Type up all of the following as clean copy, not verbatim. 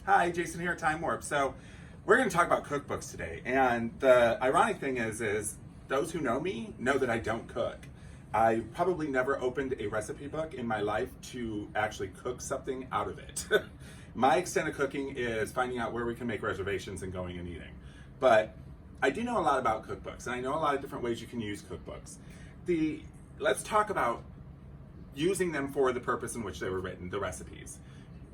Hi, Jason here at Time Warp. So we're going to talk about cookbooks today. And the ironic thing is those who know me know that I don't cook. I probably never opened a recipe book in my life to actually cook something out of it. My extent of cooking is finding out where we can make reservations and going and eating. But I do know a lot about cookbooks, and I know a lot of different ways you can use cookbooks. Let's talk about using them for the purpose in which they were written, the recipes.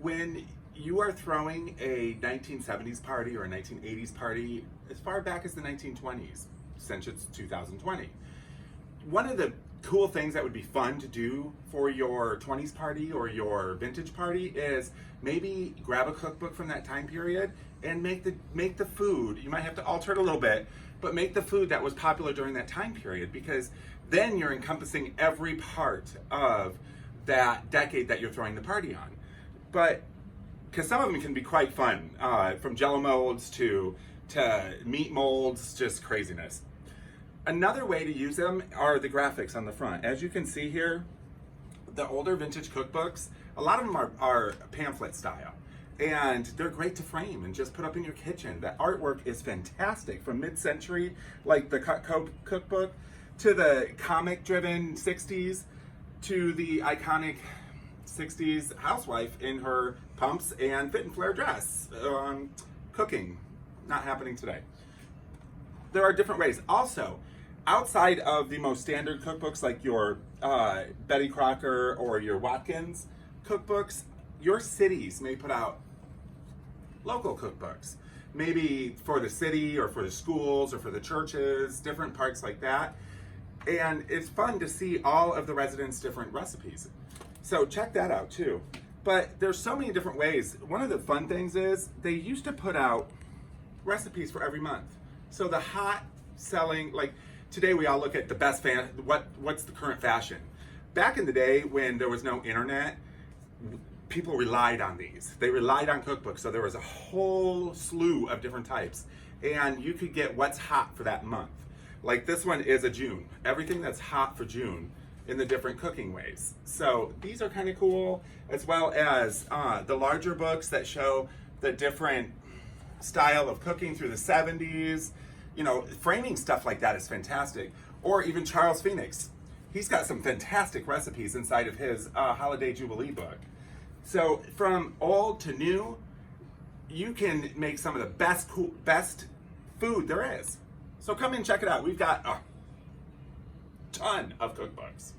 When you are throwing a 1970s party or a 1980s party as far back as the 1920s, since it's 2020, one of the cool things that would be fun to do for your 20s party or your vintage party is maybe grab a cookbook from that time period and make the food. You might have to alter it a little bit, but make the food that was popular during that time period, because then you're encompassing every part of that decade that you're throwing the party on. But because some of them can be quite fun, from jello molds to meat molds, just craziness. Another way to use them are the graphics on the front. As you can see here, the older vintage cookbooks, a lot of them are pamphlet style. And they're great to frame and just put up in your kitchen. The artwork is fantastic, from mid-century, like the cookbook, to the comic-driven 60s, to the iconic 60s housewife in her pumps and fit and flare dress. Cooking, not happening today. There are different ways. Also, outside of the most standard cookbooks like your Betty Crocker or your Watkins cookbooks, your cities may put out local cookbooks. Maybe for the city or for the schools or for the churches, different parts like that. And it's fun to see all of the residents' different recipes. So check that out too. But there's so many different ways. One of the fun things is they used to put out recipes for every month. So the hot selling, like today we all look at the best what's the current fashion. Back in the day when there was no internet, people relied on these. They relied on cookbooks. So there was a whole slew of different types. And you could get what's hot for that month. Like this one is a June. Everything that's hot for June in the different cooking ways. So these are kind of cool, as well as the larger books that show the different style of cooking through the 70s. You know, framing stuff like that is fantastic. Or even Charles Phoenix. He's got some fantastic recipes inside of his Holiday Jubilee book. So from old to new, you can make some of the best food there is. So come in and check it out. We've got a ton of cookbooks.